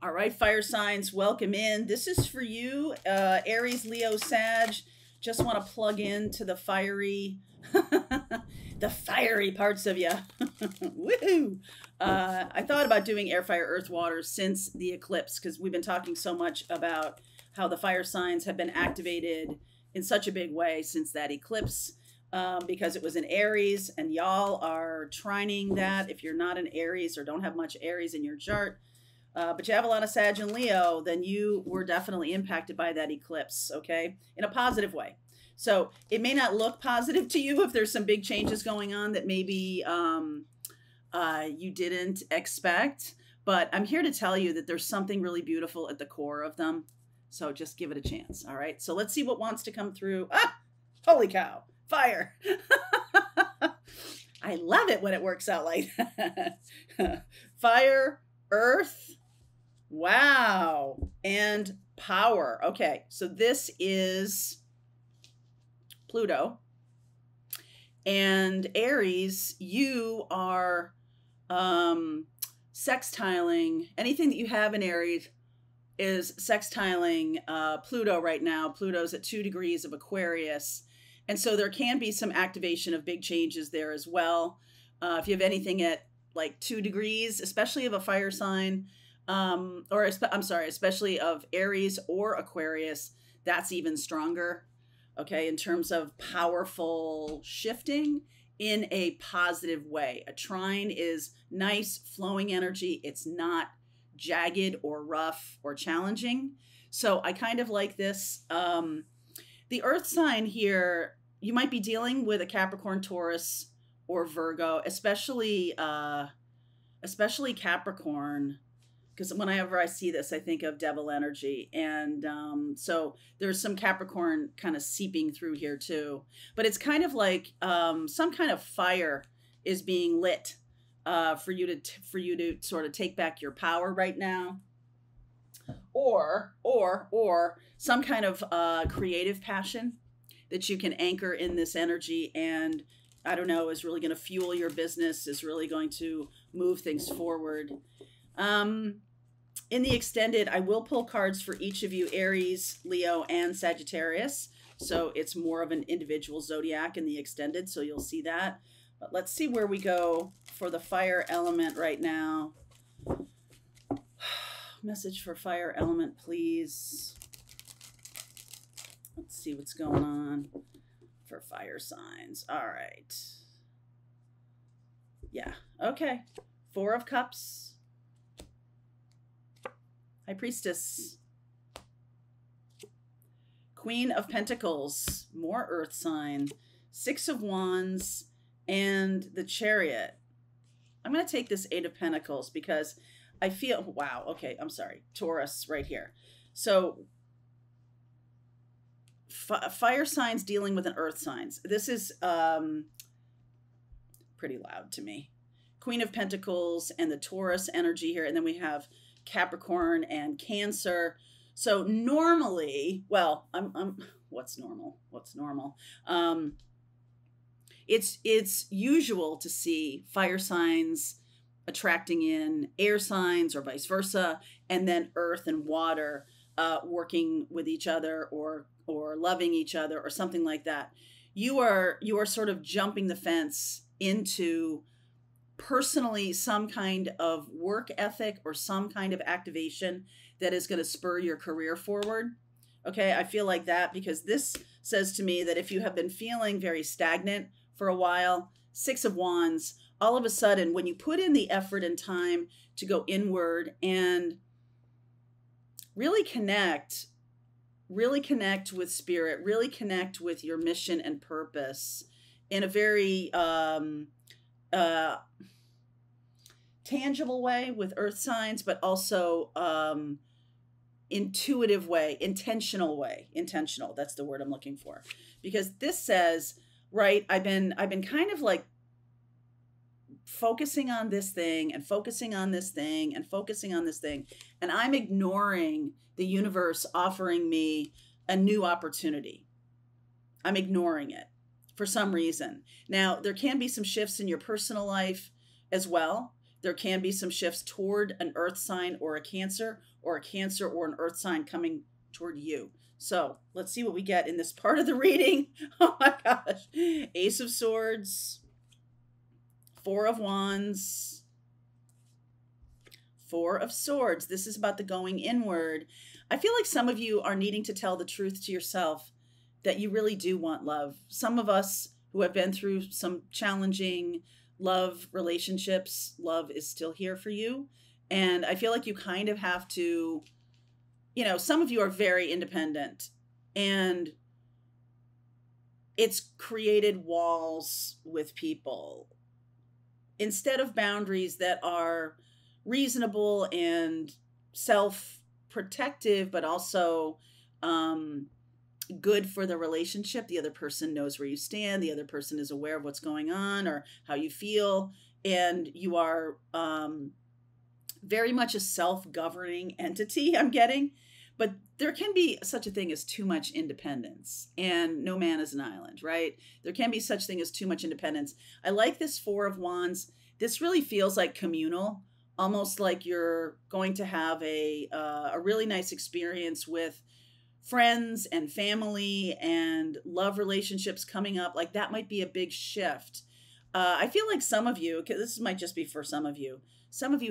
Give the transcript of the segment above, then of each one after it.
All right, fire signs, welcome in. This is for you, Aries, Leo, Sag. Just want to plug into the fiery, the fiery parts of you. Woohoo! I thought about doing air, fire, earth, water since the eclipse because we've been talking so much about how the fire signs have been activated in such a big way since that eclipse. Because it was in Aries, and y'all are trining that. If you're not an Aries or don't have much Aries in your chart, but you have a lot of Sag and Leo, then you were definitely impacted by that eclipse, okay? In a positive way. So it may not look positive to you if there's some big changes going on that maybe you didn't expect. But I'm here to tell you that there's something really beautiful at the core of them. So just give it a chance, all right? So let's see what wants to come through. Ah, holy cow, fire. I love it when it works out like that. Fire, earth, wow, and power. Okay, so this is Pluto. And Aries, you are sextiling. Anything that you have in Aries is sextiling Pluto right now. Pluto's at 2 degrees of Aquarius. And so there can be some activation of big changes there as well. If you have anything at like 2 degrees, especially of a fire sign, especially of Aries or Aquarius, that's even stronger. Okay, in terms of powerful shifting in a positive way. A trine is nice, flowing energy. It's not jagged or rough or challenging. So I kind of like this. The earth sign here, you might be dealing with a Capricorn, Taurus, or Virgo, especially Capricorn, because whenever I see this, I think of devil energy. And so there's some Capricorn kind of seeping through here too. But it's kind of like some kind of fire is being lit for you to sort of take back your power right now. Or some kind of creative passion that you can anchor in this energy, and I don't know, is really going to fuel your business, is really going to move things forward. In the extended, I will pull cards for each of you, Aries, Leo, and Sagittarius. So it's more of an individual zodiac in the extended, so you'll see that. But let's see where we go for the fire element right now. Message for fire element, please. Let's see what's going on for fire signs. All right. Yeah, okay. 4 of Cups. High Priestess. Queen of Pentacles. More earth sign. 6 of Wands. And the Chariot. I'm going to take this 8 of Pentacles because I feel, wow, okay, I'm sorry. Taurus right here. So fire signs dealing with an earth signs. This is pretty loud to me. Queen of Pentacles and the Taurus energy here. And then we have Capricorn and Cancer. So normally, well, what's normal? What's normal? It's usual to see fire signs attracting in air signs or vice versa, and then earth and water working with each other or loving each other or something like that. You are sort of jumping the fence into personally some kind of work ethic or some kind of activation that is going to spur your career forward. Okay, I feel like that because this says to me that if you have been feeling very stagnant for a while, 6 of Wands, all of a sudden, when you put in the effort and time to go inward and really connect with spirit, really connect with your mission and purpose in a very tangible way with earth signs, but also intuitive way, intentional way. Intentional, that's the word I'm looking for. Because this says, right, I've been kind of like focusing on this thing and focusing on this thing and focusing on this thing, and I'm ignoring the universe offering me a new opportunity. I'm ignoring it for some reason. Now, there can be some shifts in your personal life as well. There can be some shifts toward an earth sign or a Cancer or an earth sign coming toward you. So let's see what we get in this part of the reading. Oh my gosh. Ace of Swords, Four of Wands, Four of Swords. This is about the going inward. I feel like some of you are needing to tell the truth to yourself that you really do want love. Some of us who have been through some challenging love relationships, love is still here for you. And I feel like you kind of have to, you know, some of you are very independent, and it's created walls with people instead of boundaries that are reasonable and self-protective, but also good for the relationship. The other person knows where you stand. The other person is aware of what's going on or how you feel. And you are very much a self-governing entity, I'm getting. But there can be such a thing as too much independence, and no man is an island, right? There can be such thing as too much independence. I like this Four of Wands. This really feels like communal, almost like you're going to have a really nice experience with friends and family and love relationships coming up. Like that might be a big shift. I feel like some of you, this might just be for some of you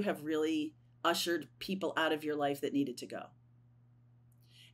have really ushered people out of your life that needed to go.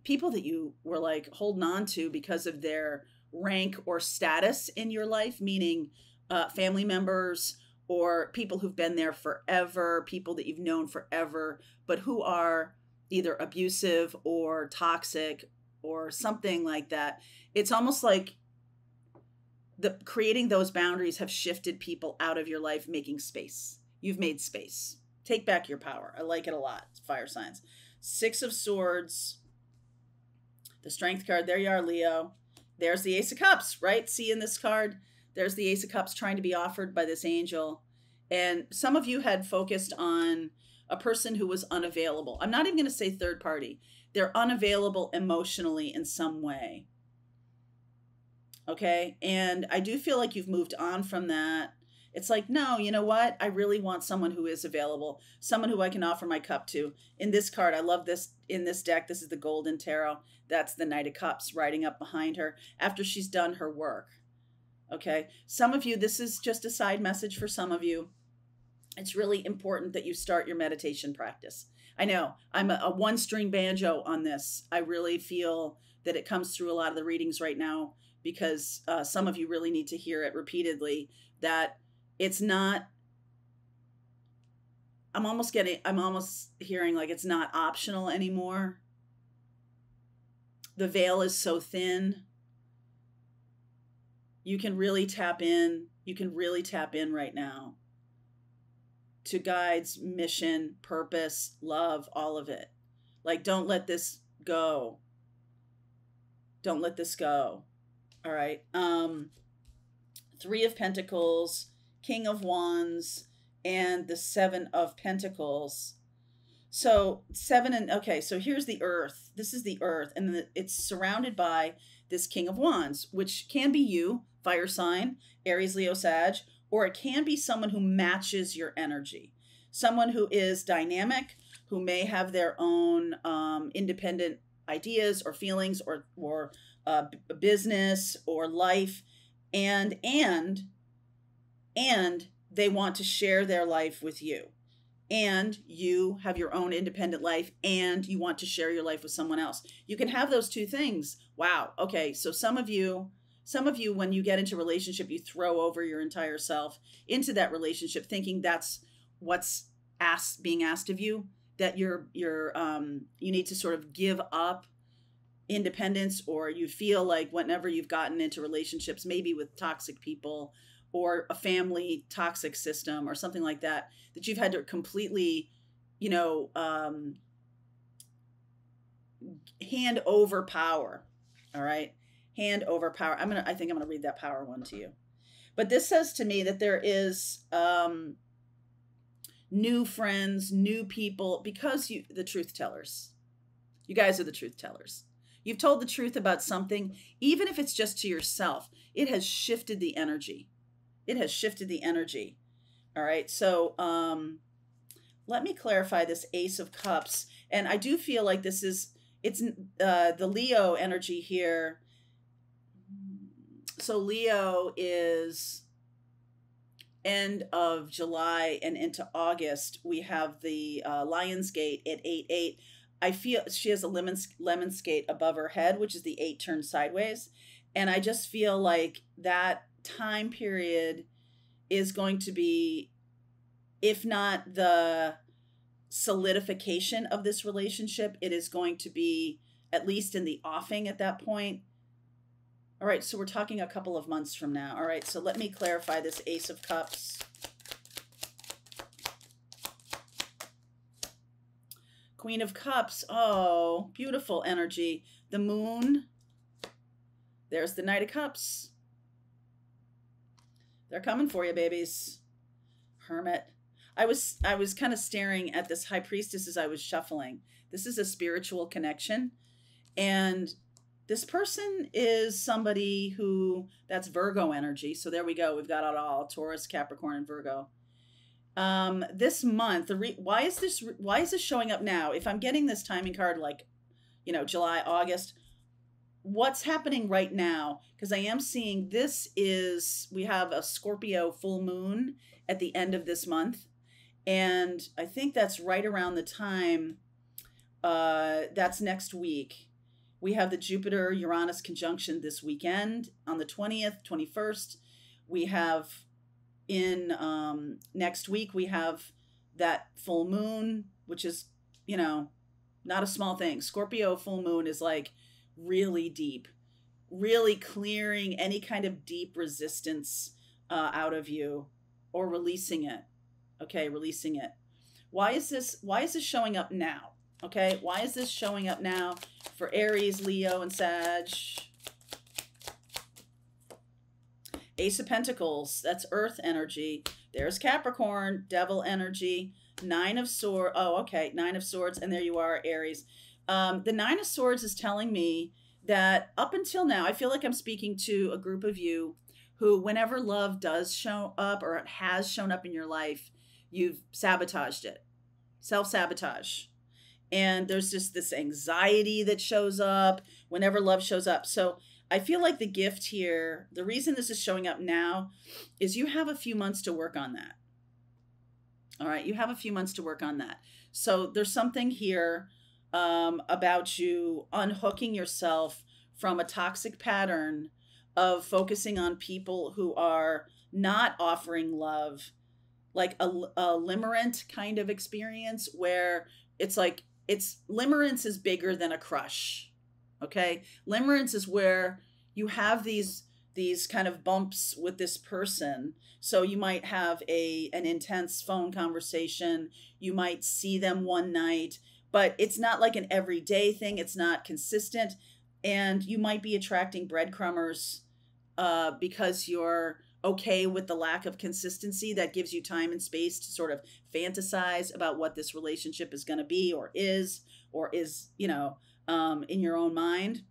People that you were like holding on to because of their rank or status in your life, meaning family members or people who've been there forever, people that you've known forever, but who are either abusive or toxic or something like that. It's almost like creating those boundaries have shifted people out of your life, making space. You've made space. Take back your power. I like it a lot. Fire signs. Six of Swords. The Strength card. There you are, Leo. There's the Ace of Cups, right? See in this card, there's the Ace of Cups trying to be offered by this angel. And some of you had focused on a person who was unavailable. I'm not even going to say third party. They're unavailable emotionally in some way. Okay? And I do feel like you've moved on from that. It's like, no, you know what? I really want someone who is available, someone who I can offer my cup to. In this card, I love this in this deck. This is the Golden Tarot. That's the Knight of Cups riding up behind her after she's done her work. Okay? Some of you, this is just a side message for some of you. It's really important that you start your meditation practice. I know I'm a one-string banjo on this. I really feel that it comes through a lot of the readings right now because some of you really need to hear it repeatedly, that it's not, I'm almost hearing like it's not optional anymore. The veil is so thin. You can really tap in. You can really tap in right now to guides, mission, purpose, love, all of it. Like, don't let this go. Don't let this go. All right. Three of Pentacles, King of Wands, and the Seven of Pentacles. So so here's the Earth. This is the Earth, and it's surrounded by this King of Wands, which can be you, fire sign, Aries, Leo, Sag, or it can be someone who matches your energy. Someone who is dynamic, who may have their own independent ideas or feelings or business or life, and they want to share their life with you. And you have your own independent life and you want to share your life with someone else. You can have those two things. Wow. Okay. So some of you, when you get into a relationship, you throw over your entire self into that relationship, thinking that's what's being asked of you, that you need to sort of give up independence, or you feel like whenever you've gotten into relationships, maybe with toxic people or a family toxic system or something like that, that you've had to completely, hand over power. All right. Hand over power. I think I'm going to read that power one to you. But this says to me that there is new friends, new people, because the truth tellers. You guys are the truth tellers. You've told the truth about something, even if it's just to yourself. It has shifted the energy. It has shifted the energy. All right. So let me clarify this Ace of Cups. And I do feel like it's the Leo energy here. So Leo is end of July and into August. We have the Lion's Gate at 8-8. I feel she has a lemon skate above her head, which is the 8 turned sideways. And I just feel like that time period is going to be, if not the solidification of this relationship, it is going to be at least in the offing at that point. All right, so we're talking a couple of months from now. All right, so let me clarify this Ace of Cups. Queen of Cups. Oh, beautiful energy. The Moon. There's the Knight of Cups. They're coming for you, babies. Hermit. I was kind of staring at this High Priestess as I was shuffling. This is a spiritual connection. And this person is somebody who, that's Virgo energy. So there we go. We've got it all. Taurus, Capricorn, and Virgo. This month, why is this showing up now? If I'm getting this timing card, like, you know, July, August, what's happening right now? Because I am seeing we have a Scorpio full moon at the end of this month. And I think that's right around the time, that's next week. We have the Jupiter-Uranus conjunction this weekend on the 20th, 21st. We have next week, we have that full moon, which is, you know, not a small thing. Scorpio full moon is like really deep, really clearing any kind of deep resistance out of you, or releasing it. Okay, releasing it. Why is this showing up now? Okay, why is this showing up now for Aries, Leo, and Sag? Ace of Pentacles, that's Earth energy. There's Capricorn, Devil energy. Nine of Swords. Oh, okay, Nine of Swords, and there you are, Aries. The Nine of Swords is telling me that up until now, I feel like I'm speaking to a group of you who, whenever love does show up, or it has shown up in your life, you've sabotaged it. Self-sabotage. And there's just this anxiety that shows up whenever love shows up. So I feel like the gift here, the reason this is showing up now, is you have a few months to work on that. All right, you have a few months to work on that. So there's something here about you unhooking yourself from a toxic pattern of focusing on people who are not offering love, like a limerent kind of experience where it's like, limerence is bigger than a crush. Okay. Limerence is where you have these kind of bumps with this person. So you might have an intense phone conversation. You might see them one night, but it's not like an everyday thing. It's not consistent. And you might be attracting breadcrumbers because you're okay with the lack of consistency. That gives you time and space to sort of fantasize about what this relationship is going to be, or is, you know, in your own mind.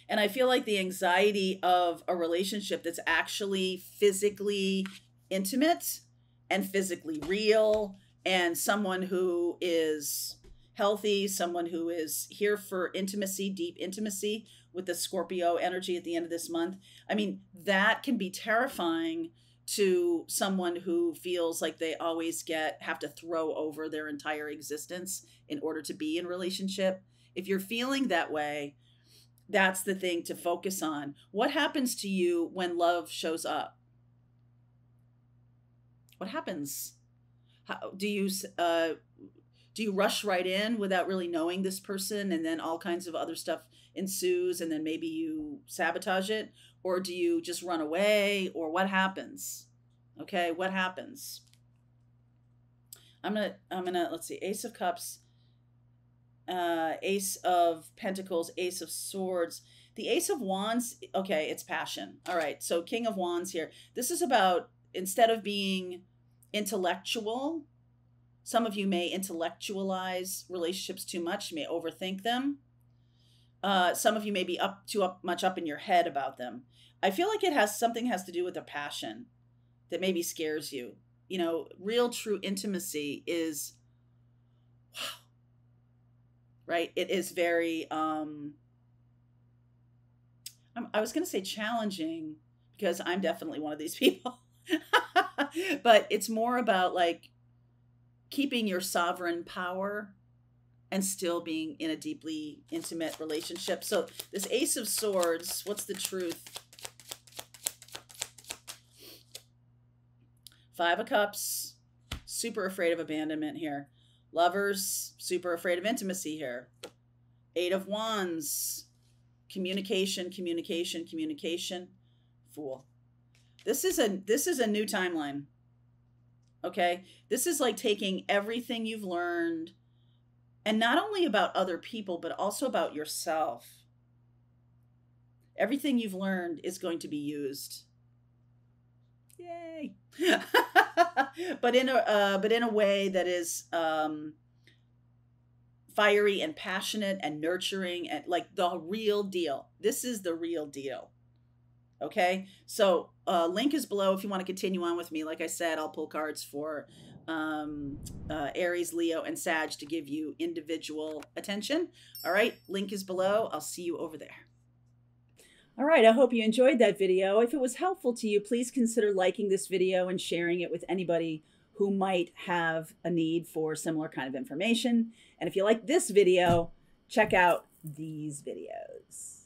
And I feel like the anxiety of a relationship that's actually physically intimate and physically real, and someone who is healthy, someone who is here for intimacy, deep intimacy, with the Scorpio energy at the end of this month. I mean, that can be terrifying to someone who feels like they always have to throw over their entire existence in order to be in a relationship. If you're feeling that way, that's the thing to focus on. What happens to you when love shows up? What happens? How do you rush right in without really knowing this person, and then all kinds of other stuff ensues, and then maybe you sabotage it? Or do you just run away? Or what happens? Okay, what happens? I'm gonna let's see, Ace of Cups, Ace of Pentacles, Ace of Swords. The Ace of Wands, okay, it's passion. All right, so King of Wands here. This is about, instead of being intellectual, some of you may intellectualize relationships too much, you may overthink them. Some of you may be too much up in your head about them. I feel like something has to do with a passion that maybe scares you. you know, real true intimacy is, wow, right? It is very, I was going to say challenging because I'm definitely one of these people. But it's more about like keeping your sovereign power and still being in a deeply intimate relationship. So this Ace of Swords, what's the truth? Five of Cups, super afraid of abandonment here. Lovers, super afraid of intimacy here. Eight of Wands, communication, communication, communication. Fool. This is a new timeline. Okay? This is like taking everything you've learned, and not only about other people, but also about yourself. Everything you've learned is going to be used. Yay. But in a way that is fiery and passionate and nurturing and like the real deal. This is the real deal. Okay, so link is below if you want to continue on with me. Like I said, I'll pull cards for Aries, Leo, and Sag to give you individual attention. All right, link is below. I'll see you over there. All right, I hope you enjoyed that video. If it was helpful to you, please consider liking this video and sharing it with anybody who might have a need for similar kind of information. And if you like this video, check out these videos.